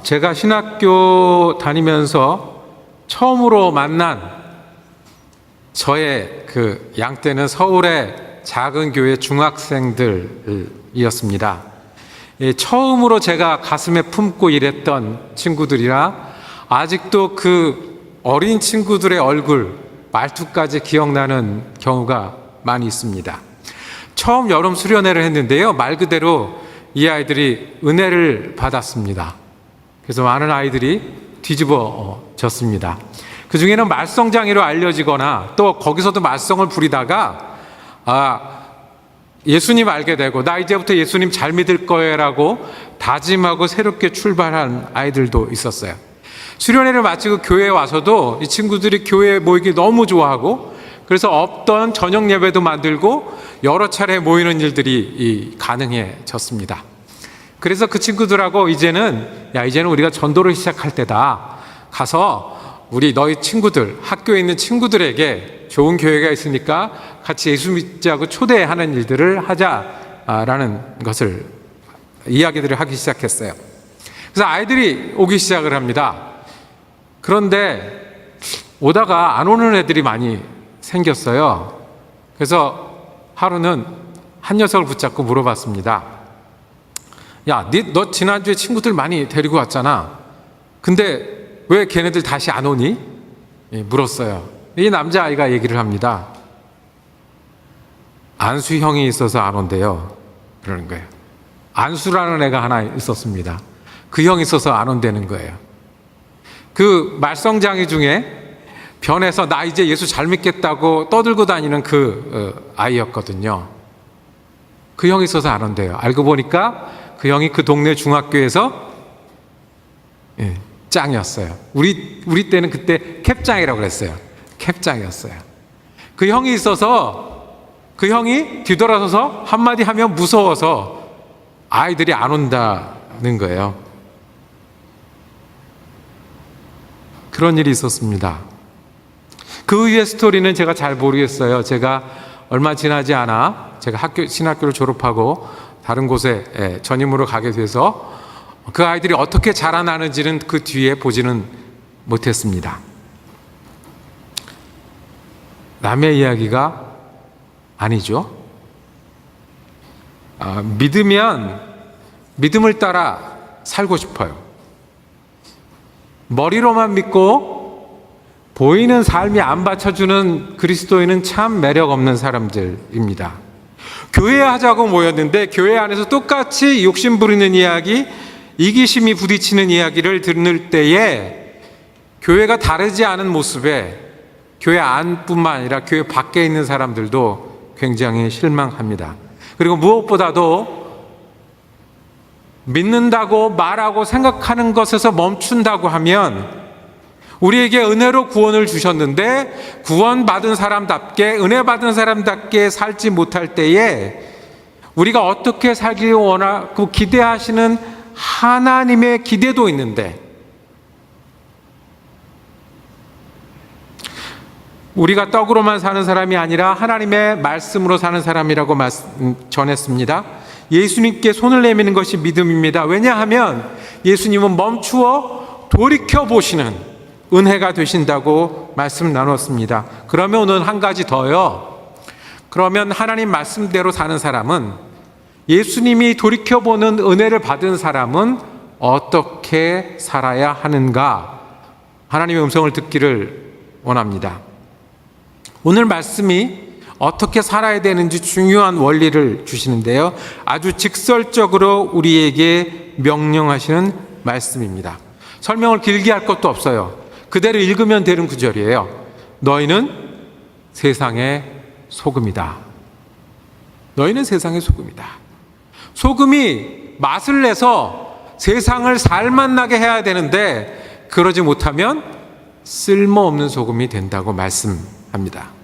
제가 신학교 다니면서 처음으로 만난 저의 그 양떼는 서울의 작은 교회 중학생들이었습니다. 처음으로 제가 가슴에 품고 일했던 친구들이라 아직도 그 어린 친구들의 얼굴, 말투까지 기억나는 경우가 많이 있습니다. 처음 여름 수련회를 했는데요, 말 그대로 이 아이들이 은혜를 받았습니다. 그래서 많은 아이들이 뒤집어졌습니다. 그 중에는 말썽장애로 알려지거나 또 거기서도 말썽을 부리다가 예수님 알게 되고 나 이제부터 예수님 잘 믿을 거예라고 다짐하고 새롭게 출발한 아이들도 있었어요. 수련회를 마치고 교회에 와서도 이 친구들이 교회에 모이기 너무 좋아하고, 그래서 없던 저녁 예배도 만들고 여러 차례 모이는 일들이 가능해졌습니다. 그래서 그 친구들하고 이제는 우리가 전도를 시작할 때다. 가서 우리 너희 친구들, 학교에 있는 친구들에게 좋은 교회가 있으니까 같이 예수 믿자고 초대하는 일들을 하자라는 것을 이야기들을 하기 시작했어요. 그래서 아이들이 오기 시작을 합니다. 그런데 오다가 안 오는 애들이 많이 생겼어요. 그래서 하루는 한 녀석을 붙잡고 물어봤습니다. 야, 너 지난주에 친구들 많이 데리고 왔잖아. 근데 왜 걔네들 다시 안 오니? 물었어요. 이 남자아이가 얘기를 합니다. 안수 형이 있어서 안 온대요. 그러는 거예요. 안수라는 애가 하나 있었습니다. 그 형이 있어서 안 온다는 거예요. 그 말썽장애 중에 변해서 나 이제 예수 잘 믿겠다고 떠들고 다니는 그 아이였거든요. 그 형이 있어서 안 온대요. 알고 보니까 그 형이 그 동네 중학교에서 짱이었어요. 우리 때는 그때 캡짱이라고 그랬어요. 캡짱이었어요. 그 형이 있어서 그 형이 뒤돌아서서 한마디 하면 무서워서 아이들이 안 온다는 거예요. 그런 일이 있었습니다. 그 후의 스토리는 제가 잘 모르겠어요. 제가 얼마 지나지 않아 제가 신학교를 졸업하고 다른 곳에 전임으로 가게 돼서 그 아이들이 어떻게 자라나는지는 그 뒤에 보지는 못했습니다. 남의 이야기가 아니죠. 믿으면 믿음을 따라 살고 싶어요. 머리로만 믿고 보이는 삶이 안 받쳐주는 그리스도인은 참 매력 없는 사람들입니다. 교회 하자고 모였는데 교회 안에서 똑같이 욕심 부리는 이야기, 이기심이 부딪히는 이야기를 들을 때에 교회가 다르지 않은 모습에 교회 안뿐만 아니라 교회 밖에 있는 사람들도 굉장히 실망합니다. 그리고 무엇보다도 믿는다고 말하고 생각하는 것에서 멈춘다고 하면 우리에게 은혜로 구원을 주셨는데 구원받은 사람답게 은혜 받은 사람답게 살지 못할 때에 우리가 어떻게 살기를 원하고 기대하시는 하나님의 기대도 있는데 우리가 떡으로만 사는 사람이 아니라 하나님의 말씀으로 사는 사람이라고 전했습니다. 예수님께 손을 내미는 것이 믿음입니다. 왜냐하면 예수님은 멈추어 돌이켜보시는 은혜가 되신다고 말씀 나눴습니다. 그러면 오늘 한 가지 더요. 그러면 하나님 말씀대로 사는 사람은 예수님이 돌이켜보는 은혜를 받은 사람은 어떻게 살아야 하는가? 하나님의 음성을 듣기를 원합니다. 오늘 말씀이 어떻게 살아야 되는지 중요한 원리를 주시는데요. 아주 직설적으로 우리에게 명령하시는 말씀입니다. 설명을 길게 할 것도 없어요. 그대로 읽으면 되는 구절이에요. 너희는 세상의 소금이다. 너희는 세상의 소금이다. 소금이 맛을 내서 세상을 살맛나게 해야 되는데 그러지 못하면 쓸모없는 소금이 된다고 말씀합니다.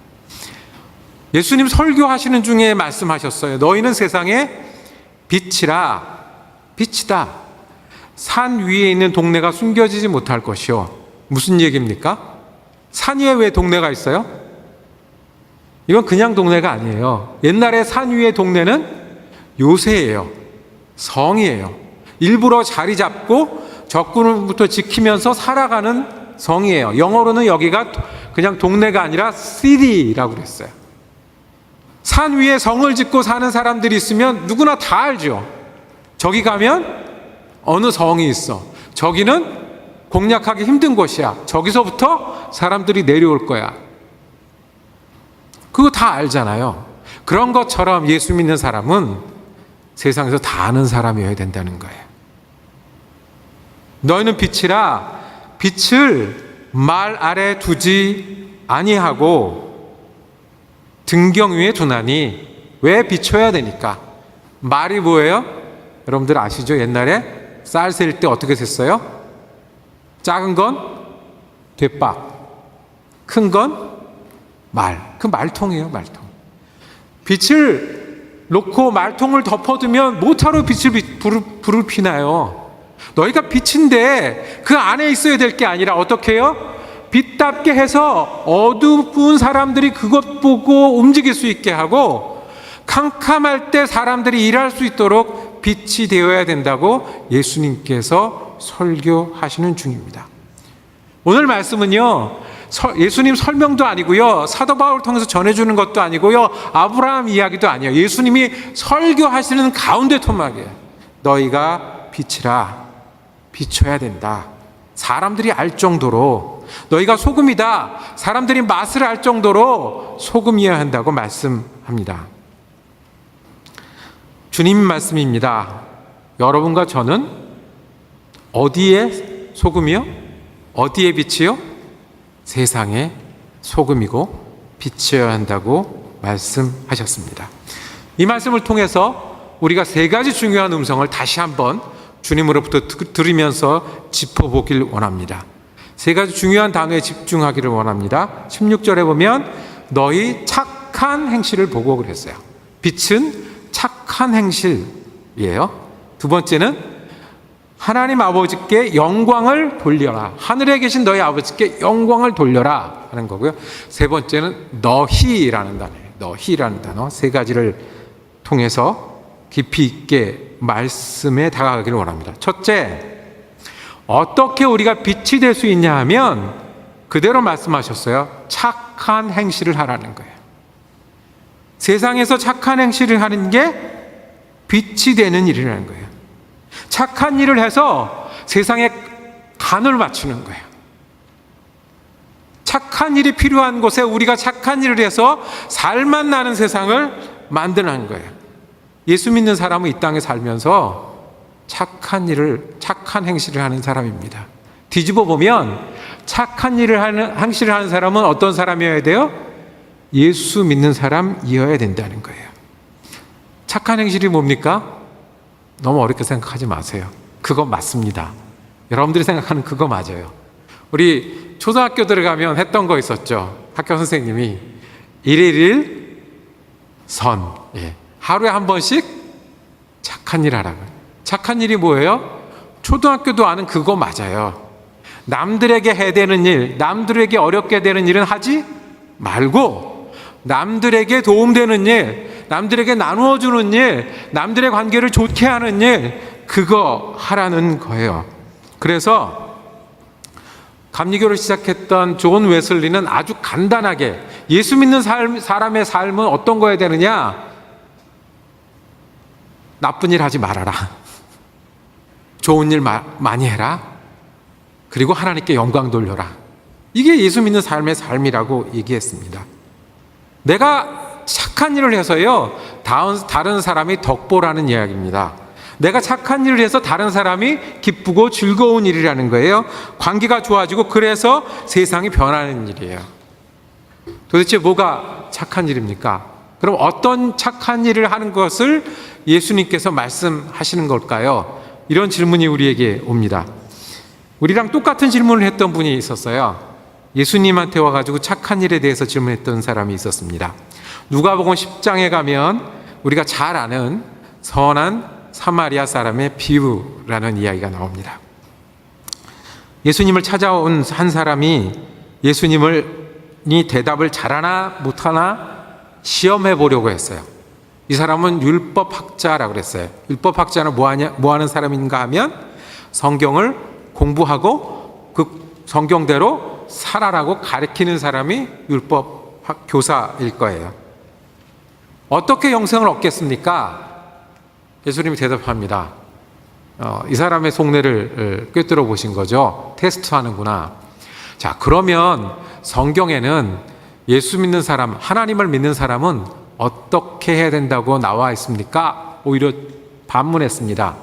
예수님 설교하시는 중에 말씀하셨어요. 너희는 세상의 빛이라. 빛이다. 산 위에 있는 동네가 숨겨지지 못할 것이요. 무슨 얘기입니까? 산 위에 왜 동네가 있어요? 이건 그냥 동네가 아니에요. 옛날에 산 위의 동네는 요새예요. 성이에요. 일부러 자리 잡고 적군부터 지키면서 살아가는 성이에요. 영어로는 여기가 그냥 동네가 아니라 city라고 그랬어요. 산 위에 성을 짓고 사는 사람들이 있으면 누구나 다 알죠. 저기 가면 어느 성이 있어. 저기는 공략하기 힘든 곳이야. 저기서부터 사람들이 내려올 거야. 그거 다 알잖아요. 그런 것처럼 예수 믿는 사람은 세상에서 다 아는 사람이어야 된다는 거예요. 너희는 빛이라 빛을 말 아래 두지 아니하고 등경 위에 두나니. 왜 비춰야 되니까? 말이 뭐예요? 여러분들 아시죠? 옛날에 쌀 셀 때 어떻게 셌어요? 작은 건 대박, 큰 건 말. 그 말통이에요, 말통. 빛을 놓고 말통을 덮어두면 못하러 불을 피나요. 너희가 빛인데 그 안에 있어야 될 게 아니라 어떻게 해요? 빛답게 해서 어두운 사람들이 그것 보고 움직일 수 있게 하고, 캄캄할 때 사람들이 일할 수 있도록 빛이 되어야 된다고 예수님께서 설교하시는 중입니다. 오늘 말씀은요, 예수님 설명도 아니고요, 사도 바울을 통해서 전해주는 것도 아니고요, 아브라함 이야기도 아니에요. 예수님이 설교하시는 가운데 토막이에요. 너희가 빛이라, 비춰야 된다. 사람들이 알 정도로, 너희가 소금이다. 사람들이 맛을 알 정도로 소금이어야 한다고 말씀합니다. 주님 말씀입니다. 여러분과 저는 어디에 소금이요? 어디에 빛이요? 세상의 소금이고 빛이어야 한다고 말씀하셨습니다. 이 말씀을 통해서 우리가 세 가지 중요한 음성을 다시 한번 주님으로부터 들으면서 짚어보길 원합니다. 세 가지 중요한 단어에 집중하기를 원합니다. 16절에 보면 너희 착한 행실을 보고 그랬어요. 빛은 착한 행실이에요. 두 번째는 하나님 아버지께 영광을 돌려라. 하늘에 계신 너희 아버지께 영광을 돌려라 하는 거고요. 세 번째는 너희라는 단어예요. 너희라는 단어. 세 가지를 통해서 깊이 있게 말씀에 다가가기를 원합니다. 첫째, 어떻게 우리가 빛이 될 수 있냐 하면 그대로 말씀하셨어요. 착한 행실을 하라는 거예요. 세상에서 착한 행실을 하는 게 빛이 되는 일이라는 거예요. 착한 일을 해서 세상에 간을 맞추는 거예요. 착한 일이 필요한 곳에 우리가 착한 일을 해서 살만 나는 세상을 만드는 거예요. 예수 믿는 사람은 이 땅에 살면서 착한 행실을 하는 사람입니다. 뒤집어 보면 착한 행실을 하는 사람은 어떤 사람이어야 돼요? 예수 믿는 사람이어야 된다는 거예요. 착한 행실이 뭡니까? 너무 어렵게 생각하지 마세요. 그거 맞습니다. 여러분들이 생각하는 그거 맞아요. 우리 초등학교 들어가면 했던 거 있었죠. 학교 선생님이 일일 선. 하루에 한 번씩 착한 일 하라고. 착한 일이 뭐예요? 초등학교도 아는 그거 맞아요. 남들에게 해대는 일, 남들에게 어렵게 되는 일은 하지 말고 남들에게 도움되는 일, 남들에게 나누어주는 일, 남들의 관계를 좋게 하는 일, 그거 하라는 거예요. 그래서 감리교를 시작했던 존 웨슬리는 아주 간단하게 예수 믿는 사람의 삶은 어떤 거여야 되느냐? 나쁜 일 하지 말아라. 좋은 일 많이 해라. 그리고 하나님께 영광 돌려라. 이게 예수 믿는 삶의 삶이라고 얘기했습니다. 내가 착한 일을 해서요, 다른 사람이 덕보라는 이야기입니다. 내가 착한 일을 해서 다른 사람이 기쁘고 즐거운 일이라는 거예요. 관계가 좋아지고 그래서 세상이 변하는 일이에요. 도대체 뭐가 착한 일입니까? 그럼 어떤 착한 일을 하는 것을 예수님께서 말씀하시는 걸까요? 이런 질문이 우리에게 옵니다. 우리랑 똑같은 질문을 했던 분이 있었어요. 예수님한테 와가지고 착한 일에 대해서 질문했던 사람이 있었습니다. 누가복음 10장에 가면 우리가 잘 아는 선한 사마리아 사람의 비유라는 이야기가 나옵니다. 예수님을 찾아온 한 사람이 예수님이 대답을 잘하나 못하나 시험해 보려고 했어요. 이 사람은 율법학자라고 그랬어요. 율법학자는 뭐 하는 사람인가 하면 성경을 공부하고 그 성경대로 살아라고 가르치는 사람이 율법 교사일 거예요. 어떻게 영생을 얻겠습니까? 예수님이 대답합니다. 이 사람의 속내를 꿰뚫어 보신 거죠. 테스트하는구나. 자, 그러면 성경에는 예수 믿는 사람, 하나님을 믿는 사람은 어떻게 해야 된다고 나와 있습니까? 오히려 반문했습니다.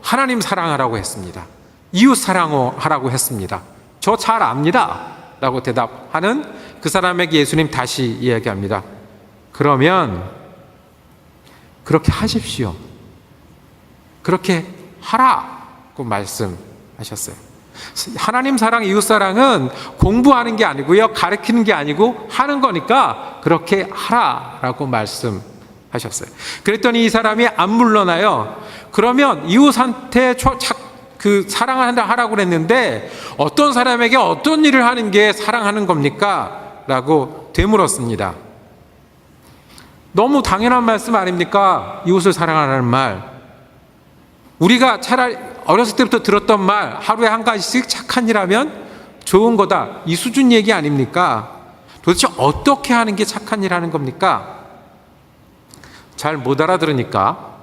하나님 사랑하라고 했습니다. 이웃 사랑하라고 했습니다. 저 잘 압니다 라고 대답하는 그 사람에게 예수님 다시 이야기합니다. 그러면 그렇게 하십시오. 그렇게 하라고 말씀하셨어요. 하나님 사랑, 이웃 사랑은 공부하는 게 아니고요, 가르치는 게 아니고 하는 거니까 그렇게 하라라고 말씀하셨어요. 그랬더니 이 사람이 안 물러나요. 그러면 이웃한테 사랑한다 하라고 그랬는데 어떤 사람에게 어떤 일을 하는 게 사랑하는 겁니까? 라고 되물었습니다. 너무 당연한 말씀 아닙니까? 이웃을 사랑하라는 말. 우리가 차라리 어렸을 때부터 들었던 말, 하루에 한 가지씩 착한 일 하면 좋은 거다, 이 수준 얘기 아닙니까? 도대체 어떻게 하는 게 착한 일 하는 겁니까? 잘 못 알아들으니까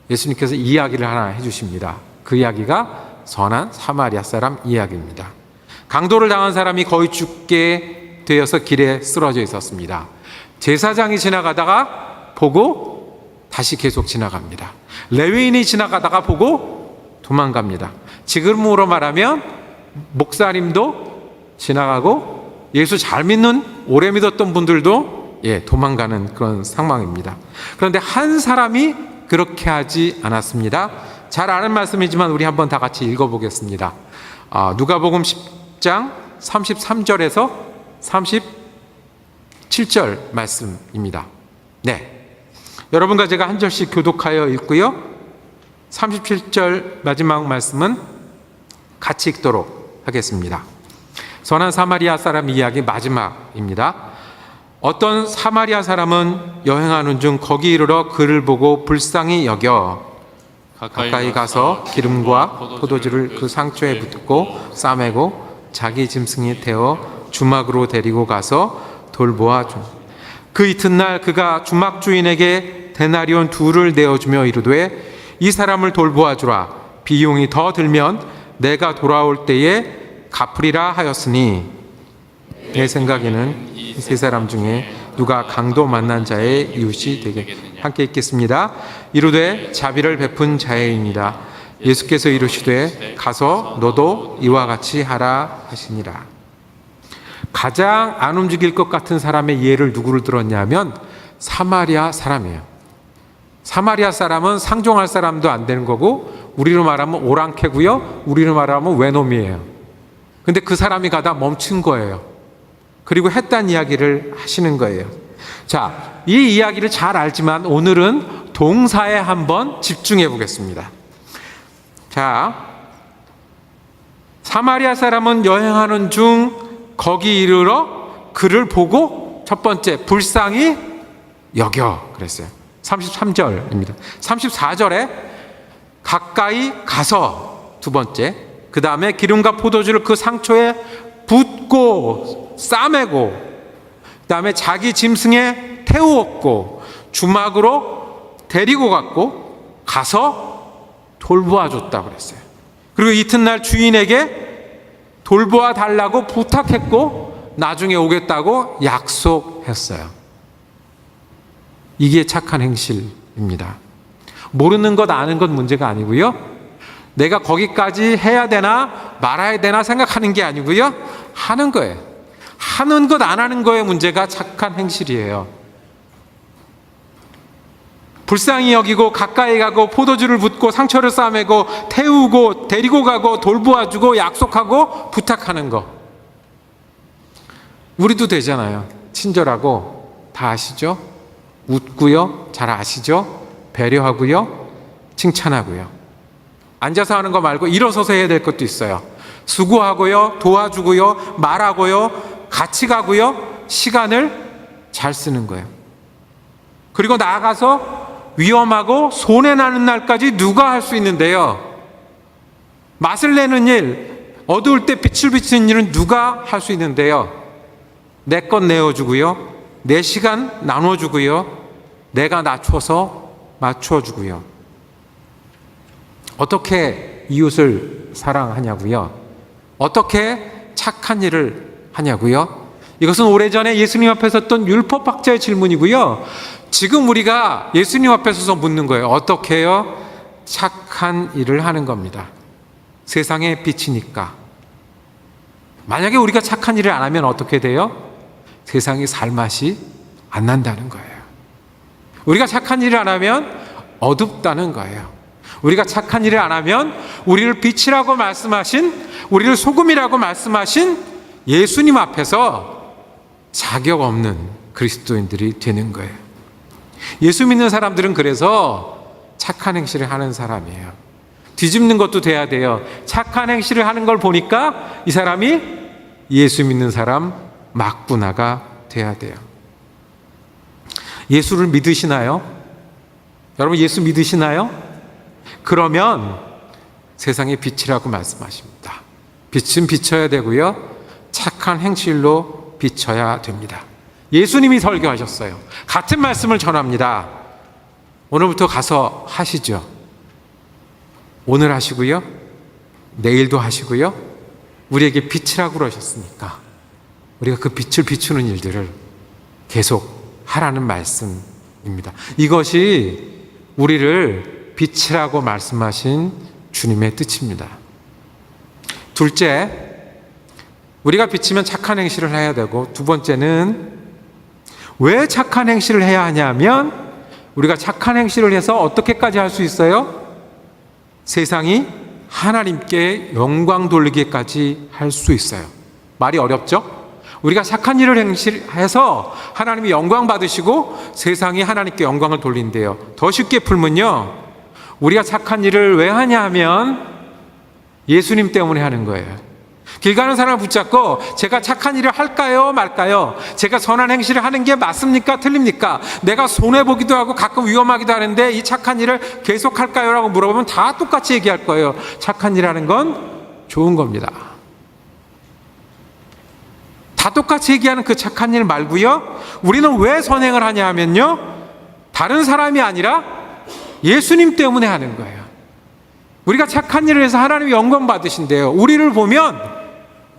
예수님께서 이야기를 하나 해주십니다. 그 이야기가 선한 사마리아 사람 이야기입니다. 강도를 당한 사람이 거의 죽게 되어서 길에 쓰러져 있었습니다. 제사장이 지나가다가 보고 다시 계속 지나갑니다. 레위인이 지나가다가 보고 도망갑니다. 지금으로 말하면 목사님도 지나가고 예수 잘 믿는, 오래 믿었던 분들도 도망가는 그런 상황입니다. 그런데 한 사람이 그렇게 하지 않았습니다. 잘 아는 말씀이지만 우리 한번 다 같이 읽어보겠습니다. 누가복음 10장 33절에서 37절 말씀입니다. 네, 여러분과 제가 한 절씩 교독하여 읽고요, 37절 마지막 말씀은 같이 읽도록 하겠습니다. 선한 사마리아 사람 이야기 마지막입니다. 어떤 사마리아 사람은 여행하는 중 거기 이르러 그를 보고 불쌍히 여겨 가까이 가서 기름과 포도주를 그 상처에 붓고 싸매고 자기 짐승에 태워 주막으로 데리고 가서 돌보아 준. 그 이튿날 그가 주막 주인에게 데나리온 2를 내어주며 이르되 이 사람을 돌보아 주라. 비용이 더 들면 내가 돌아올 때에 갚으리라 하였으니 내 생각에는 이 세 사람 중에 누가 강도 만난 자의 이웃이 되겠느냐. 함께 읽겠습니다. 이르되 자비를 베푼 자애입니다. 예수께서 이르시되 가서 너도 이와 같이 하라 하시니라. 가장 안 움직일 것 같은 사람의 예를 누구를 들었냐면 사마리아 사람이에요. 사마리아 사람은 상종할 사람도 안 되는 거고, 우리로 말하면 오랑캐고요, 우리로 말하면 외놈이에요. 근데 그 사람이 가다 멈춘 거예요. 그리고 했단 이야기를 하시는 거예요. 자, 이 이야기를 잘 알지만 오늘은 동사에 한번 집중해 보겠습니다. 자, 사마리아 사람은 여행하는 중 거기 이르러 그를 보고, 첫 번째 불쌍히 여겨 그랬어요. 33절입니다. 34절에 가까이 가서, 두 번째, 그 다음에 기름과 포도주를 그 상처에 붓고 싸매고, 그 다음에 자기 짐승에 태우었고 주막으로 데리고 갔고 가서 돌보아 줬다 그랬어요. 그리고 이튿날 주인에게 돌보아 달라고 부탁했고 나중에 오겠다고 약속했어요. 이게 착한 행실입니다. 모르는 것 아는 것 문제가 아니고요, 내가 거기까지 해야 되나 말아야 되나 생각하는 게 아니고요, 하는 거예요. 하는 것 안 하는 거의 문제가 착한 행실이에요. 불쌍히 여기고 가까이 가고 포도주를 붓고 상처를 싸매고 태우고 데리고 가고 돌보아주고 약속하고 부탁하는 거. 우리도 되잖아요. 친절하고, 다 아시죠? 웃고요, 잘 아시죠? 배려하고요, 칭찬하고요. 앉아서 하는 거 말고 일어서서 해야 될 것도 있어요. 수고하고요, 도와주고요, 말하고요, 같이 가고요, 시간을 잘 쓰는 거예요. 그리고 나아가서 위험하고 손해나는 날까지 누가 할 수 있는데요? 맛을 내는 일, 어두울 때 빛을 비추는 일은 누가 할 수 있는데요? 내 것 내어주고요, 내 시간 나눠주고요, 내가 낮춰서 맞춰주고요. 어떻게 이웃을 사랑하냐고요? 어떻게 착한 일을 하냐고요? 이것은 오래전에 예수님 앞에 섰던 율법학자의 질문이고요. 지금 우리가 예수님 앞에 서서 묻는 거예요. 어떻게 해요? 착한 일을 하는 겁니다. 세상의 빛이니까. 만약에 우리가 착한 일을 안 하면 어떻게 돼요? 세상이 살맛이 안 난다는 거예요. 우리가 착한 일을 안 하면 어둡다는 거예요. 우리가 착한 일을 안 하면 우리를 빛이라고 말씀하신, 우리를 소금이라고 말씀하신 예수님 앞에서 자격 없는 그리스도인들이 되는 거예요. 예수 믿는 사람들은 그래서 착한 행실을 하는 사람이에요. 뒤집는 것도 돼야 돼요. 착한 행실을 하는 걸 보니까 이 사람이 예수 믿는 사람 맞구나가 돼야 돼요. 예수를 믿으시나요? 여러분 예수 믿으시나요? 그러면 세상의 빛이라고 말씀하십니다. 빛은 비춰야 되고요, 착한 행실로 비춰야 됩니다. 예수님이 설교하셨어요. 같은 말씀을 전합니다. 오늘부터 가서 하시죠. 오늘 하시고요, 내일도 하시고요. 우리에게 빛이라고 그러셨으니까 우리가 그 빛을 비추는 일들을 계속 하라는 말씀입니다. 이것이 우리를 빛이라고 말씀하신 주님의 뜻입니다. 둘째, 우리가 비치면 착한 행실을 해야 되고, 두 번째는 왜 착한 행실을 해야 하냐면 우리가 착한 행실을 해서 어떻게까지 할 수 있어요? 세상이 하나님께 영광 돌리기까지 할 수 있어요. 말이 어렵죠? 우리가 착한 일을 행실해서 하나님이 영광 받으시고 세상이 하나님께 영광을 돌린대요. 더 쉽게 풀면요, 우리가 착한 일을 왜 하냐 하면 예수님 때문에 하는 거예요. 길 가는 사람을 붙잡고 제가 착한 일을 할까요 말까요? 제가 선한 행실을 하는 게 맞습니까 틀립니까? 내가 손해보기도 하고 가끔 위험하기도 하는데 이 착한 일을 계속 할까요? 라고 물어보면 다 똑같이 얘기할 거예요. 착한 일 하는 건 좋은 겁니다. 다 똑같이 얘기하는 그 착한 일 말고요, 우리는 왜 선행을 하냐 하면요, 다른 사람이 아니라 예수님 때문에 하는 거예요. 우리가 착한 일을 해서 하나님이 영광 받으신대요. 우리를 보면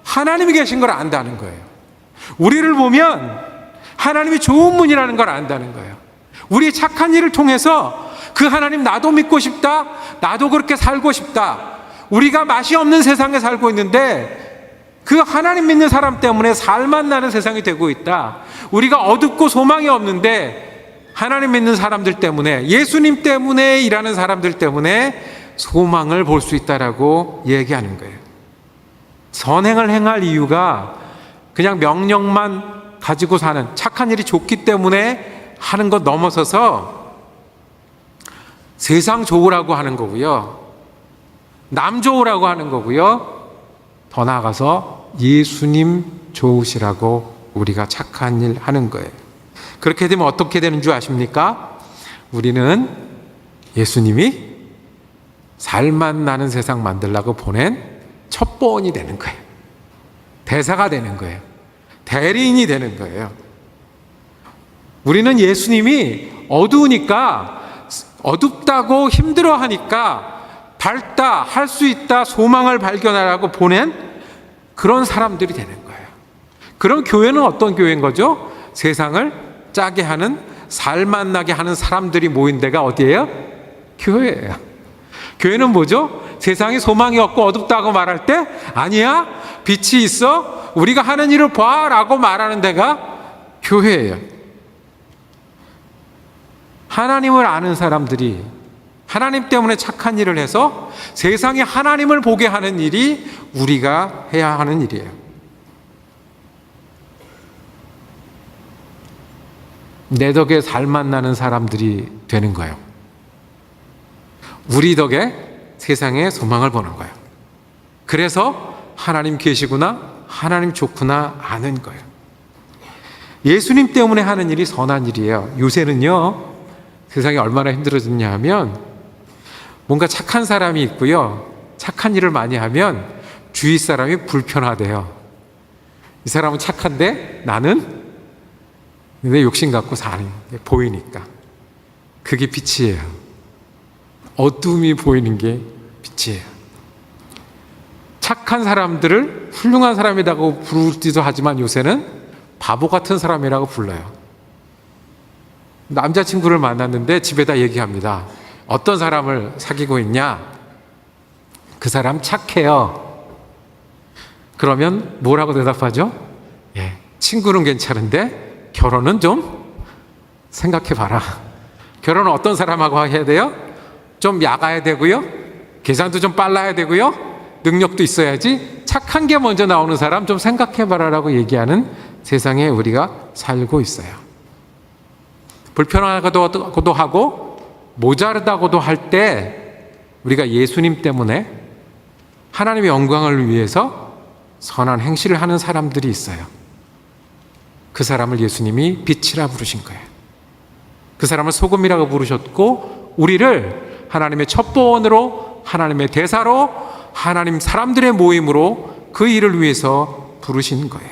하나님이 계신 걸 안다는 거예요. 우리를 보면 하나님이 좋은 분이라는 걸 안다는 거예요. 우리 착한 일을 통해서 그 하나님 나도 믿고 싶다, 나도 그렇게 살고 싶다. 우리가 맛이 없는 세상에 살고 있는데 그 하나님 믿는 사람 때문에 살맛 나는 세상이 되고 있다. 우리가 어둡고 소망이 없는데 하나님 믿는 사람들 때문에, 예수님 때문에 일하는 사람들 때문에 소망을 볼 수 있다라고 얘기하는 거예요. 선행을 행할 이유가 그냥 명령만 가지고 사는, 착한 일이 좋기 때문에 하는 것 넘어서서 세상 좋으라고 하는 거고요, 남 좋으라고 하는 거고요, 더 나아가서 예수님 좋으시라고 우리가 착한 일 하는 거예요. 그렇게 되면 어떻게 되는 줄 아십니까? 우리는 예수님이 살맛 나는 세상 만들려고 보낸 첩보원이 되는 거예요. 대사가 되는 거예요. 대리인이 되는 거예요. 우리는 예수님이 어두우니까, 어둡다고 힘들어하니까 밝다, 할 수 있다, 소망을 발견하라고 보낸 그런 사람들이 되는 거예요. 그럼 교회는 어떤 교회인 거죠? 세상을 짜게 하는, 살맛 나게 하는 사람들이 모인 데가 어디예요? 교회예요. 교회는 뭐죠? 세상이 소망이 없고 어둡다고 말할 때 아니야, 빛이 있어, 우리가 하는 일을 봐 라고 말하는 데가 교회예요. 하나님을 아는 사람들이 하나님 때문에 착한 일을 해서 세상에 하나님을 보게 하는 일이 우리가 해야 하는 일이에요. 내 덕에 살맛 나는 사람들이 되는 거예요. 우리 덕에 세상에 소망을 보는 거예요. 그래서 하나님 계시구나, 하나님 좋구나 아는 거예요. 예수님 때문에 하는 일이 선한 일이에요. 요새는요, 세상이 얼마나 힘들어졌냐 하면 뭔가 착한 사람이 있고요, 착한 일을 많이 하면 주위 사람이 불편하대요. 이 사람은 착한데 나는 내 욕심 갖고 사는 게 보이니까. 그게 빛이에요. 어둠이 보이는 게 빛이에요. 착한 사람들을 훌륭한 사람이라고 부르기도 하지만 요새는 바보 같은 사람이라고 불러요. 남자친구를 만났는데 집에다 얘기합니다. 어떤 사람을 사귀고 있냐? 그 사람 착해요. 그러면 뭐라고 대답하죠? 친구는 괜찮은데 결혼은 좀 생각해봐라. 결혼은 어떤 사람하고 해야 돼요? 좀 야가야 되고요. 계산도 좀 빨라야 되고요. 능력도 있어야지. 착한 게 먼저 나오는 사람 좀 생각해봐라라고 얘기하는 세상에 우리가 살고 있어요. 불편하다고도 하고 모자르다고도 할 때 우리가 예수님 때문에 하나님의 영광을 위해서 선한 행실을 하는 사람들이 있어요. 그 사람을 예수님이 빛이라 부르신 거예요. 그 사람을 소금이라고 부르셨고 우리를 하나님의 첩보원으로, 하나님의 대사로, 하나님 사람들의 모임으로 그 일을 위해서 부르신 거예요.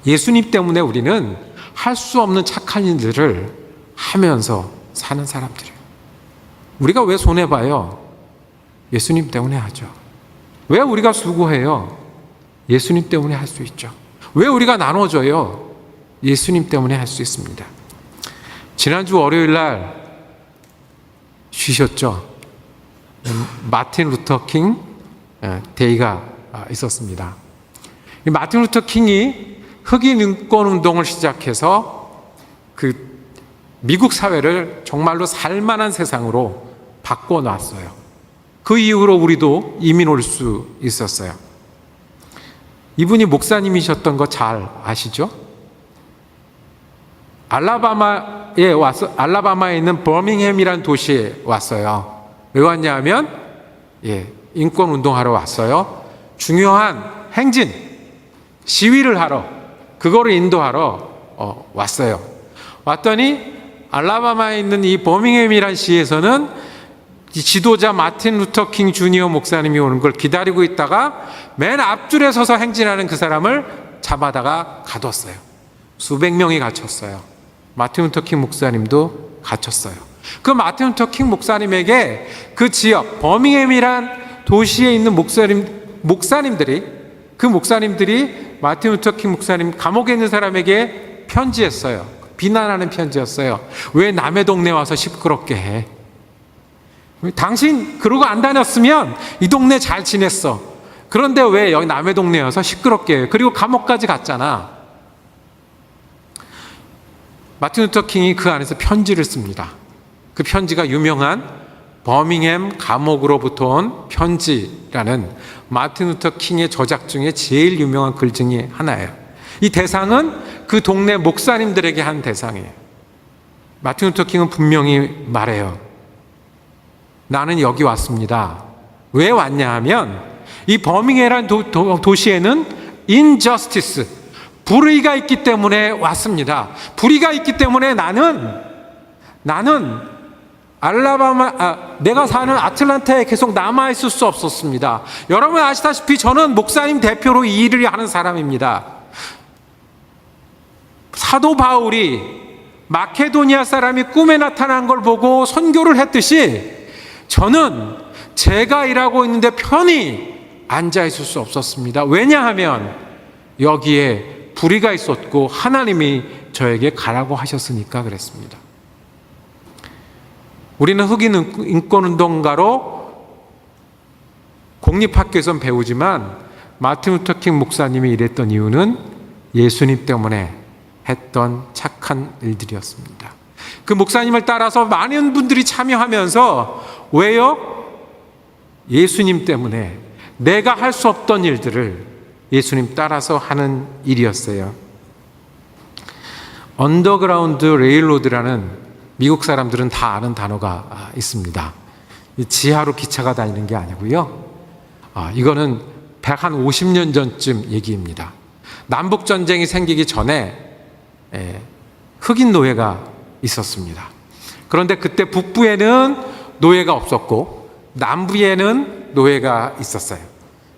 예수님 때문에 우리는 할 수 없는 착한 일들을 하면서 사는 사람들이에요. 우리가 왜 손해봐요? 예수님 때문에 하죠. 왜 우리가 수고해요? 예수님 때문에 할 수 있죠. 왜 우리가 나눠줘요? 예수님 때문에 할 수 있습니다. 지난주 월요일 날 쉬셨죠? 마틴 루터 킹 데이가 있었습니다. 마틴 루터 킹이 흑인 인권 운동을 시작해서 그 미국 사회를 정말로 살만한 세상으로 바꿔놨어요. 그 이후로 우리도 이민 올 수 있었어요. 이분이 목사님이셨던 거 잘 아시죠? 알라바마에 있는 버밍햄이라는 도시에 왔어요. 왜 왔냐면 인권 운동하러 왔어요. 중요한 행진, 시위를 하러, 그거를 인도하러 왔어요. 왔더니 알라바마에 있는 이 버밍햄이라는 시에서는 이 지도자 마틴 루터 킹 주니어 목사님이 오는 걸 기다리고 있다가 맨 앞줄에 서서 행진하는 그 사람을 잡아다가 가뒀어요. 수백 명이 갇혔어요. 마틴 루터 킹 목사님도 갇혔어요. 그 마틴 루터 킹 목사님에게 그 지역 버밍햄이란 도시에 있는 목사님들이 마틴 루터 킹 목사님 감옥에 있는 사람에게 편지했어요. 비난하는 편지였어요. 왜 남의 동네 와서 시끄럽게 해? 당신 그러고 안 다녔으면 이 동네 잘 지냈어. 그런데 왜 여기 남의 동네 와서 시끄럽게 해? 그리고 감옥까지 갔잖아. 마틴 루터 킹이 그 안에서 편지를 씁니다. 그 편지가 유명한 버밍햄 감옥으로부터 온 편지라는 마틴 루터 킹의 저작 중에 제일 유명한 글 중에 하나예요. 이 대상은 그 동네 목사님들에게 한 대상이에요. 마틴 루터 킹은 분명히 말해요. 나는 여기 왔습니다. 왜 왔냐 하면 이 버밍햄이라는 도시에는 injustice, 불의가 있기 때문에 왔습니다. 불의가 있기 때문에 나는 내가 사는 아틀란타에 계속 남아있을 수 없었습니다. 여러분 아시다시피 저는 목사님 대표로 이 일을 하는 사람입니다. 사도 바울이 마케도니아 사람이 꿈에 나타난 걸 보고 선교를 했듯이 저는 제가 일하고 있는데 편히 앉아있을 수 없었습니다. 왜냐하면 여기에 불의가 있었고 하나님이 저에게 가라고 하셨으니까 그랬습니다. 우리는 흑인 인권운동가로 공립학교에선 배우지만 마틴 루터 킹 목사님이 일했던 이유는 예수님 때문에 했던 착한 일들이었습니다. 그 목사님을 따라서 많은 분들이 참여하면서 왜요? 예수님 때문에 내가 할 수 없던 일들을 예수님 따라서 하는 일이었어요. 언더그라운드 레일로드라는 미국 사람들은 다 아는 단어가 있습니다. 지하로 기차가 다니는 게 아니고요. 이거는 150년 전쯤 얘기입니다. 남북전쟁이 생기기 전에 흑인 노예가 있었습니다. 그런데 그때 북부에는 노예가 없었고 남부에는 노예가 있었어요.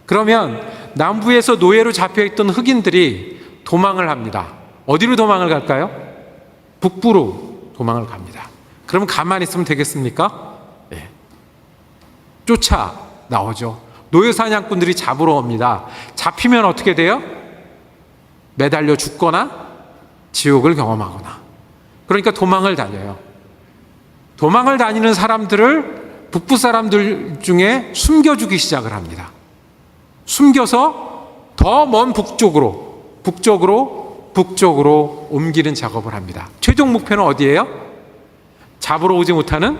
그러면 남부에서 노예로 잡혀있던 흑인들이 도망을 합니다. 어디로 도망을 갈까요? 북부로 도망을 갑니다. 그러면 가만히 있으면 되겠습니까? 네. 쫓아 나오죠. 노예 사냥꾼들이 잡으러 옵니다. 잡히면 어떻게 돼요? 매달려 죽거나 지옥을 경험하거나. 그러니까 도망을 다녀요. 도망을 다니는 사람들을 북부 사람들 중에 숨겨주기 시작을 합니다. 숨겨서 더 먼 북쪽으로 옮기는 작업을 합니다. 최종 목표는 어디예요? 잡으러 오지 못하는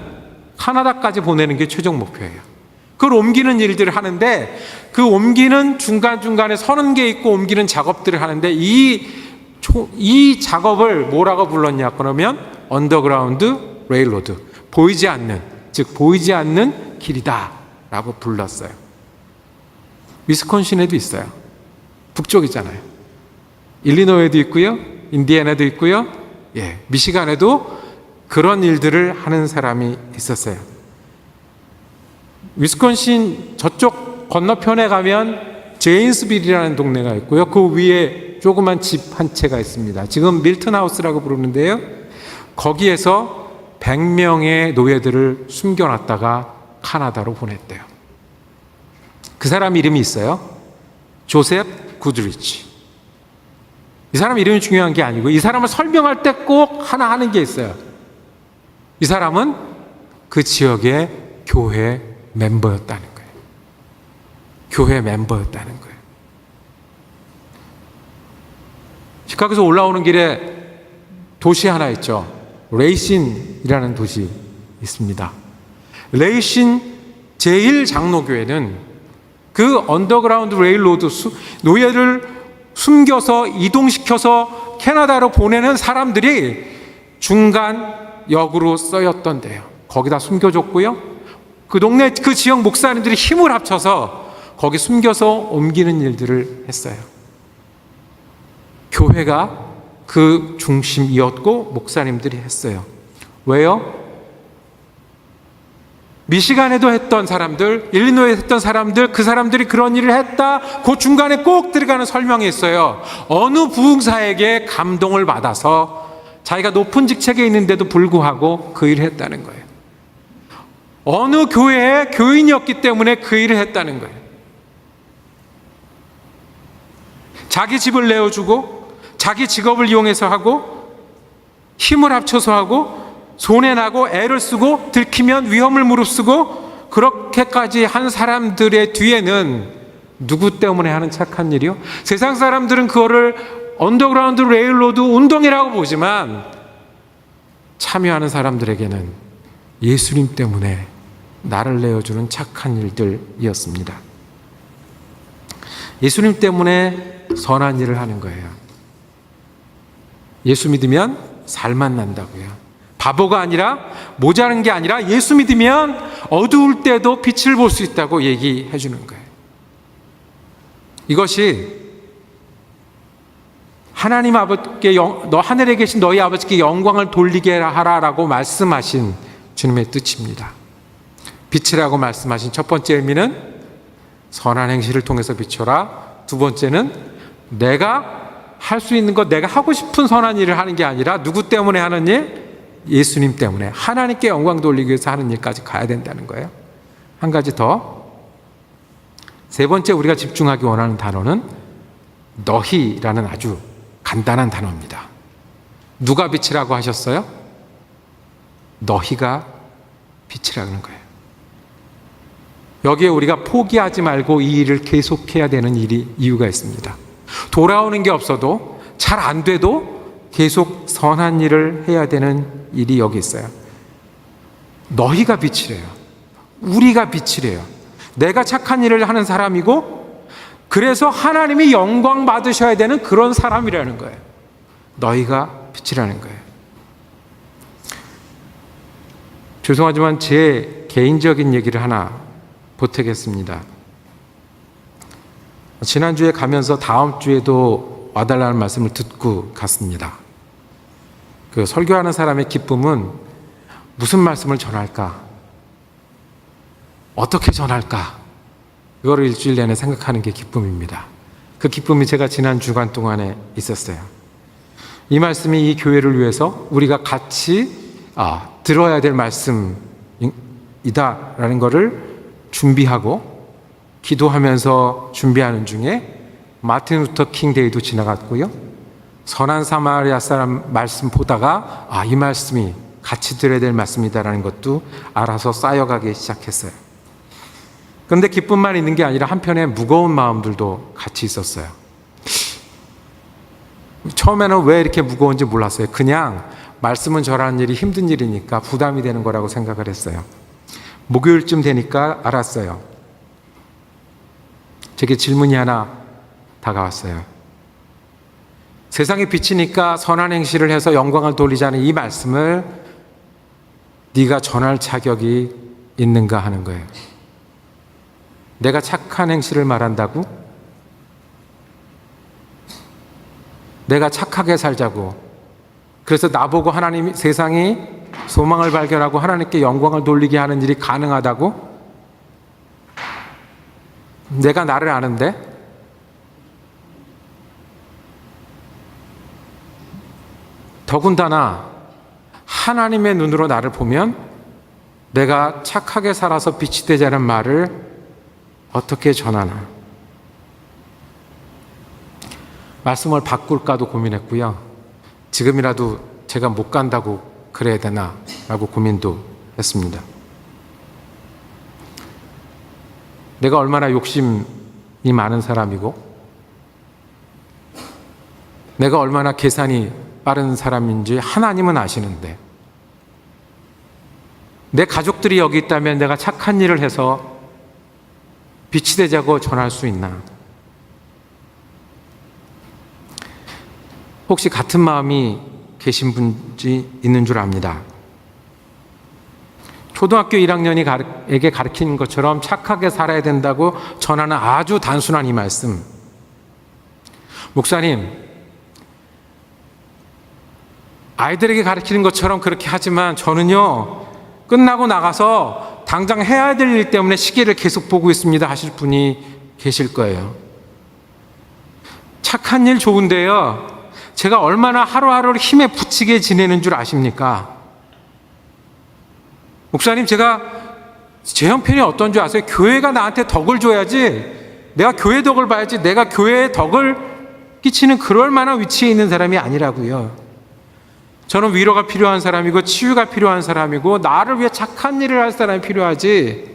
카나다까지 보내는 게 최종 목표예요. 그걸 옮기는 일들을 하는데, 그 옮기는 중간중간에 서는 게 있고 옮기는 작업들을 하는데, 이 작업을 뭐라고 불렀냐 그러면 언더그라운드 레일로드, 보이지 않는 길이다 라고 불렀어요. 위스콘신에도 있어요. 북쪽이잖아요. 일리노이에도 있고요, 인디애나도 있고요, 미시간에도 그런 일들을 하는 사람이 있었어요. 위스콘신 저쪽 건너편에 가면 제인스빌이라는 동네가 있고요, 그 위에 조그만 집 한 채가 있습니다. 지금 밀턴 하우스라고 부르는데요, 거기에서 100명의 노예들을 숨겨놨다가 카나다로 보냈대요. 그 사람 이름이 있어요. 조셉 구드리치. 이 사람 이름이 중요한 게 아니고, 이 사람을 설명할 때 꼭 하나 하는 게 있어요. 이 사람은 그 지역의 교회 멤버였다는 거예요. 교회 멤버였다는 거예요. 시카고에서 올라오는 길에 도시 하나 있죠. 레이신이라는 도시 있습니다. 레이신 제1장로교회는 그 언더그라운드 레일로드, 노예를 숨겨서 이동시켜서 캐나다로 보내는 사람들이 중간 역으로 쓰였던데요. 거기다 숨겨줬고요, 그 동네 그 지역 목사님들이 힘을 합쳐서 거기 숨겨서 옮기는 일들을 했어요. 교회가 그 중심이었고 목사님들이 했어요. 왜요? 미시간에도 했던 사람들, 일리노이에 했던 사람들, 그 사람들이 그런 일을 했다, 그 중간에 꼭 들어가는 설명이 있어요. 어느 부흥사에게 감동을 받아서 자기가 높은 직책에 있는데도 불구하고 그 일을 했다는 거예요. 어느 교회의 교인이었기 때문에 그 일을 했다는 거예요. 자기 집을 내어주고 자기 직업을 이용해서 하고 힘을 합쳐서 하고 손해나고 애를 쓰고 들키면 위험을 무릅쓰고 그렇게까지 한 사람들의 뒤에는 누구 때문에 하는 착한 일이요? 세상 사람들은 그거를 언더그라운드 레일로드 운동이라고 보지만 참여하는 사람들에게는 예수님 때문에 나를 내어주는 착한 일들이었습니다. 예수님 때문에 선한 일을 하는 거예요. 예수 믿으면 살만 난다고요. 바보가 아니라, 모자란 게 아니라 예수 믿으면 어두울 때도 빛을 볼 수 있다고 얘기해 주는 거예요. 이것이 하나님 아버지께, 너 하늘에 계신 너희 아버지께 영광을 돌리게 하라라고 말씀하신 주님의 뜻입니다. 빛이라고 말씀하신 첫 번째 의미는 선한 행실을 통해서 비춰라. 두 번째는 내가 할 수 있는 것, 내가 하고 싶은 선한 일을 하는 게 아니라 누구 때문에 하는 일? 예수님 때문에, 하나님께 영광 돌리기 위해서 하는 일까지 가야 된다는 거예요. 한 가지 더, 세 번째 우리가 집중하기 원하는 단어는 너희라는 아주 간단한 단어입니다. 누가 빛이라고 하셨어요? 너희가 빛이라는 거예요. 여기에 우리가 포기하지 말고 이 일을 계속해야 되는 이유가 있습니다. 돌아오는 게 없어도, 잘 안 돼도 계속 선한 일을 해야 되는 일이 여기 있어요. 너희가 빛이래요. 우리가 빛이래요. 내가 착한 일을 하는 사람이고, 그래서 하나님이 영광 받으셔야 되는 그런 사람이라는 거예요. 너희가 빛이라는 거예요. 죄송하지만 제 개인적인 얘기를 하나 보태겠습니다. 지난주에 가면서 다음 주에도 와달라는 말씀을 듣고 갔습니다. 그 설교하는 사람의 기쁨은 무슨 말씀을 전할까? 어떻게 전할까? 이거를 일주일 내내 생각하는 게 기쁨입니다. 그 기쁨이 제가 지난 주간 동안에 있었어요. 이 말씀이 이 교회를 위해서 우리가 같이 들어야 될 말씀이다라는 것을 준비하고 기도하면서 준비하는 중에 마틴 루터 킹 데이도 지나갔고요. 선한 사마리아 사람 말씀 보다가 이 말씀이 같이 들어야 될 말씀이다라는 것도 알아서 쌓여가기 시작했어요. 그런데 기쁨만 있는 게 아니라 한편에 무거운 마음들도 같이 있었어요. 처음에는 왜 이렇게 무거운지 몰랐어요. 그냥 말씀은 전하는 일이 힘든 일이니까 부담이 되는 거라고 생각을 했어요. 목요일쯤 되니까 알았어요. 제게 질문이 하나 다가왔어요. 세상에 비치니까 선한 행실을 해서 영광을 돌리자는 이 말씀을 네가 전할 자격이 있는가 하는 거예요. 내가 착한 행실을 말한다고? 내가 착하게 살자고. 그래서 나보고 하나님이 세상이 소망을 발견하고 하나님께 영광을 돌리게 하는 일이 가능하다고? 내가 나를 아는데? 더군다나 하나님의 눈으로 나를 보면 내가 착하게 살아서 빛이 되자는 말을 어떻게 전하나? 말씀을 바꿀까도 고민했고요. 지금이라도 제가 못 간다고 그래야 되나? 라고 고민도 했습니다. 내가 얼마나 욕심이 많은 사람이고 내가 얼마나 계산이 빠른 사람인지 하나님은 아시는데 내 가족들이 여기 있다면 내가 착한 일을 해서 빛이 되자고 전할 수 있나? 혹시 같은 마음이 계신 분이 있는 줄 압니다. 초등학교 1학년에게 가르치는 것처럼 착하게 살아야 된다고 전하는 아주 단순한 이 말씀. 목사님, 아이들에게 가르치는 것처럼 그렇게 하지만 저는요, 끝나고 나가서 당장 해야 될 일 때문에 시계를 계속 보고 있습니다 하실 분이 계실 거예요. 착한 일 좋은데요, 제가 얼마나 하루하루를 힘에 부치게 지내는 줄 아십니까? 목사님, 제가 제 형편이 어떤 줄 아세요? 교회가 나한테 덕을 줘야지, 내가 교회 덕을 봐야지, 내가 교회에 덕을 끼치는 그럴 만한 위치에 있는 사람이 아니라고요. 저는 위로가 필요한 사람이고 치유가 필요한 사람이고 나를 위해 착한 일을 할 사람이 필요하지,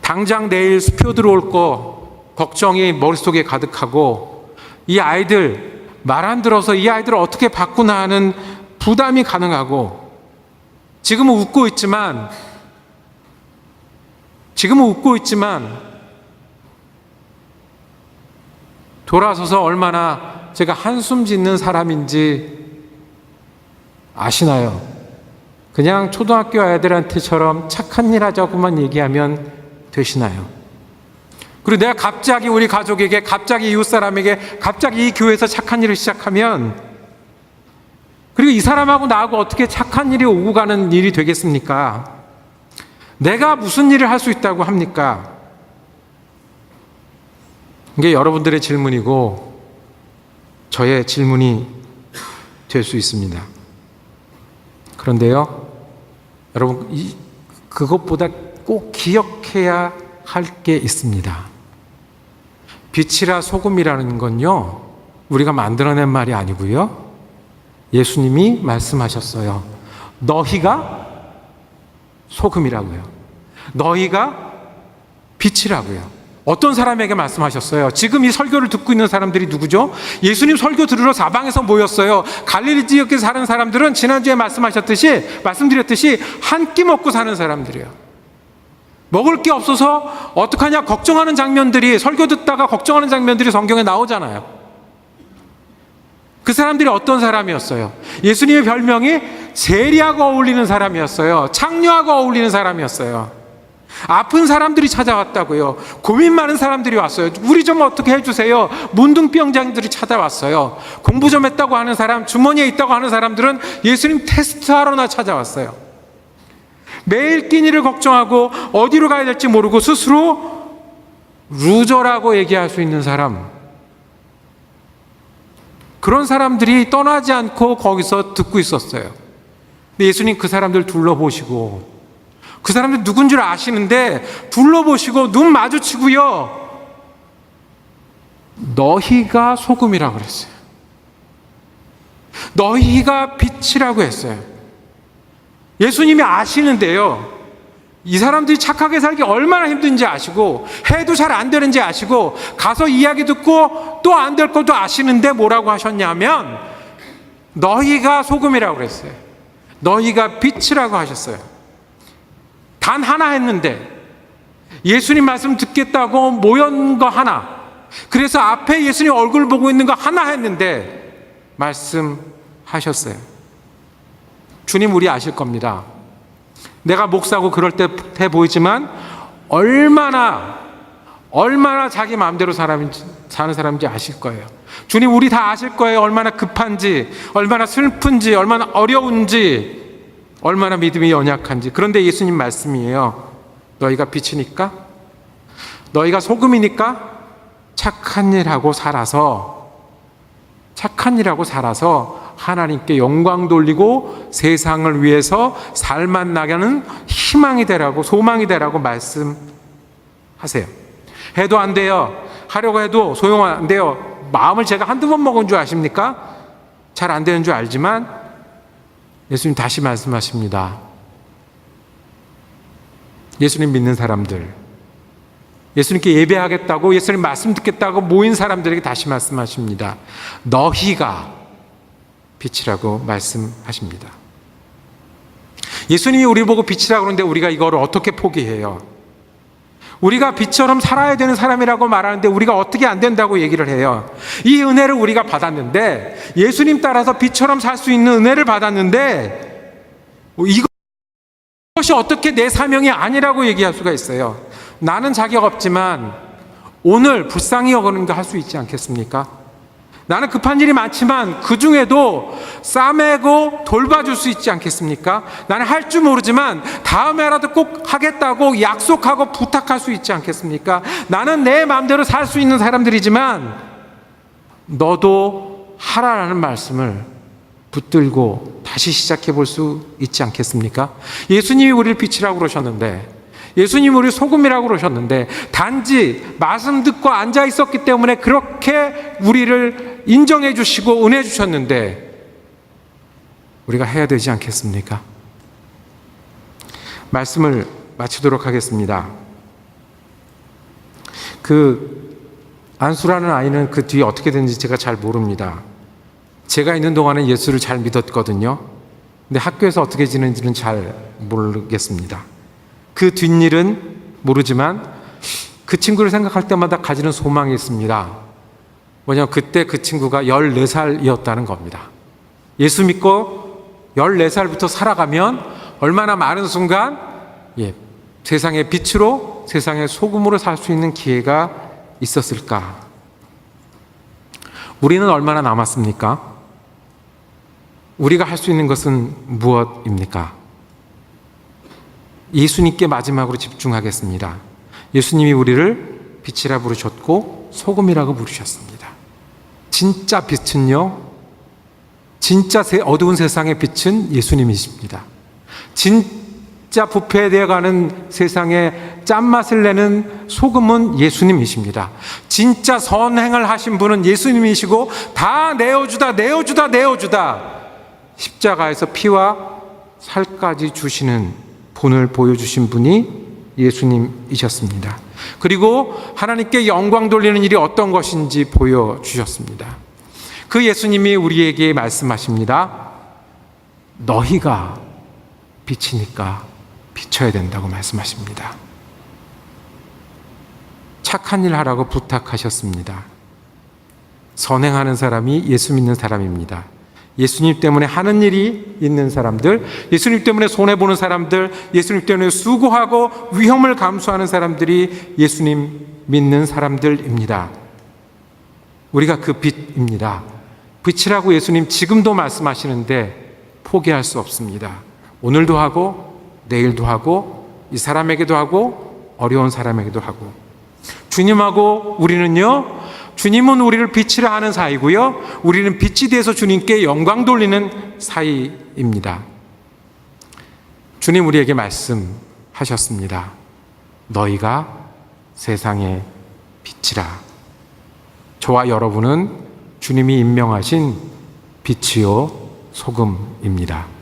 당장 내일 수표 들어올 거 걱정이 머릿속에 가득하고 이 아이들 말 안 들어서 이 아이들을 어떻게 바꾸나 하는 부담이 가능하고 지금은 웃고 있지만 돌아서서 얼마나 제가 한숨 짓는 사람인지 아시나요? 그냥 초등학교 아이들한테처럼 착한 일 하자고만 얘기하면 되시나요? 그리고 내가 갑자기 우리 가족에게, 갑자기 이웃 사람에게, 갑자기 이 교회에서 착한 일을 시작하면, 그리고 이 사람하고 나하고 어떻게 착한 일이 오고 가는 일이 되겠습니까? 내가 무슨 일을 할 수 있다고 합니까? 이게 여러분들의 질문이고 저의 질문이 될 수 있습니다. 그런데요, 여러분, 그것보다 꼭 기억해야 할 게 있습니다. 빛이라 소금이라는 건요, 우리가 만들어낸 말이 아니고요, 예수님이 말씀하셨어요. 너희가 소금이라고요. 너희가 빛이라고요. 어떤 사람에게 말씀하셨어요? 지금 이 설교를 듣고 있는 사람들이 누구죠? 예수님 설교 들으러 사방에서 모였어요. 갈릴리 지역에 사는 사람들은 지난주에 말씀드렸듯이 한 끼 먹고 사는 사람들이에요. 먹을 게 없어서 어떡하냐 걱정하는 장면들이, 설교 듣다가 걱정하는 장면들이 성경에 나오잖아요. 그 사람들이 어떤 사람이었어요? 예수님의 별명이 세리하고 어울리는 사람이었어요. 창녀하고 어울리는 사람이었어요. 아픈 사람들이 찾아왔다고요. 고민 많은 사람들이 왔어요. 우리 좀 어떻게 해주세요. 문둥병장들이 찾아왔어요. 공부 좀 했다고 하는 사람, 주머니에 있다고 하는 사람들은 예수님 테스트하러나 찾아왔어요. 매일 끼니를 걱정하고 어디로 가야 될지 모르고 스스로 루저라고 얘기할 수 있는 사람, 그런 사람들이 떠나지 않고 거기서 듣고 있었어요. 근데 예수님 그 사람들 둘러보시고, 그 사람들 누군 줄 아시는데 둘러보시고 눈 마주치고요, 너희가 소금이라고 그랬어요. 너희가 빛이라고 했어요. 예수님이 아시는데요, 이 사람들이 착하게 살기 얼마나 힘든지 아시고, 해도 잘 안 되는지 아시고, 가서 이야기 듣고 또 안 될 것도 아시는데 뭐라고 하셨냐면, 너희가 소금이라고 그랬어요. 너희가 빛이라고 하셨어요. 단 하나 했는데, 예수님 말씀 듣겠다고 모연 거 하나, 그래서 앞에 예수님 얼굴 보고 있는 거 하나 했는데 말씀하셨어요. 주님, 우리 아실 겁니다. 내가 목사고 그럴 때 해 보이지만 얼마나 자기 마음대로 사는 사람인지 아실 거예요. 주님, 우리 다 아실 거예요. 얼마나 급한지, 얼마나 슬픈지, 얼마나 어려운지, 얼마나 믿음이 연약한지. 그런데 예수님 말씀이에요. 너희가 빛이니까, 너희가 소금이니까 착한 일하고 살아서 하나님께 영광 돌리고 세상을 위해서 살만 나게 하는 희망이 되라고, 소망이 되라고 말씀하세요. 해도 안 돼요. 하려고 해도 소용 안 돼요. 마음을 제가 한두 번 먹은 줄 아십니까? 잘 안 되는 줄 알지만 예수님 다시 말씀하십니다. 예수님 믿는 사람들, 예수님께 예배하겠다고, 예수님 말씀 듣겠다고 모인 사람들에게 다시 말씀하십니다. 너희가 빛이라고 말씀하십니다. 예수님이 우리 보고 빛이라고 그러는데 우리가 이거를 어떻게 포기해요? 우리가 빛처럼 살아야 되는 사람이라고 말하는데 우리가 어떻게 안 된다고 얘기를 해요? 이 은혜를 우리가 받았는데, 예수님 따라서 빛처럼 살 수 있는 은혜를 받았는데, 이것이 어떻게 내 사명이 아니라고 얘기할 수가 있어요? 나는 자격 없지만 오늘 불쌍히 여기는 거 할 수 있지 않겠습니까? 나는 급한 일이 많지만 그 중에도 싸매고 돌봐줄 수 있지 않겠습니까? 나는 할 줄 모르지만 다음에라도 꼭 하겠다고 약속하고 부탁할 수 있지 않겠습니까? 나는 내 마음대로 살 수 있는 사람들이지만 너도 하라라는 말씀을 붙들고 다시 시작해 볼 수 있지 않겠습니까? 예수님이 우리를 빛이라고 그러셨는데, 예수님이 우리 소금이라고 그러셨는데, 단지 말씀 듣고 앉아 있었기 때문에 그렇게 우리를 인정해 주시고 은혜 주셨는데, 우리가 해야 되지 않겠습니까? 말씀을 마치도록 하겠습니다. 그 안수라는 아이는 그 뒤에 어떻게 됐는지 제가 잘 모릅니다. 제가 있는 동안은 예수를 잘 믿었거든요. 근데 학교에서 어떻게 지내는지는 잘 모르겠습니다. 그 뒷일은 모르지만 그 친구를 생각할 때마다 가지는 소망이 있습니다. 뭐냐면 그때 그 친구가 14살이었다는 겁니다. 예수 믿고 14살부터 살아가면 얼마나 많은 순간 세상의 빛으로, 세상의 소금으로 살 수 있는 기회가 있었을까? 우리는 얼마나 남았습니까? 우리가 할 수 있는 것은 무엇입니까? 예수님께 마지막으로 집중하겠습니다. 예수님이 우리를 빛이라 부르셨고 소금이라고 부르셨습니다. 진짜 빛은요, 진짜 어두운 세상의 빛은 예수님이십니다. 진짜 부패되어가는 세상에 짠맛을 내는 소금은 예수님이십니다. 진짜 선행을 하신 분은 예수님이시고, 다 내어주다 십자가에서 피와 살까지 주시는 본을 보여주신 분이 예수님이셨습니다. 그리고 하나님께 영광 돌리는 일이 어떤 것인지 보여주셨습니다. 그 예수님이 우리에게 말씀하십니다. 너희가 빛이니까 비춰야 된다고 말씀하십니다. 착한 일 하라고 부탁하셨습니다. 선행하는 사람이 예수 믿는 사람입니다. 예수님 때문에 하는 일이 있는 사람들, 예수님 때문에 손해보는 사람들, 예수님 때문에 수고하고 위험을 감수하는 사람들이 예수님 믿는 사람들입니다. 우리가 그 빛입니다. 빛이라고 예수님 지금도 말씀하시는데 포기할 수 없습니다. 오늘도 하고 내일도 하고 이 사람에게도 하고 어려운 사람에게도 하고. 주님하고 우리는요, 주님은 우리를 빛이라 하는 사이고요, 우리는 빛이 돼서 주님께 영광 돌리는 사이입니다. 주님 우리에게 말씀하셨습니다. 너희가 세상의 빛이라. 저와 여러분은 주님이 임명하신 빛이요 소금입니다.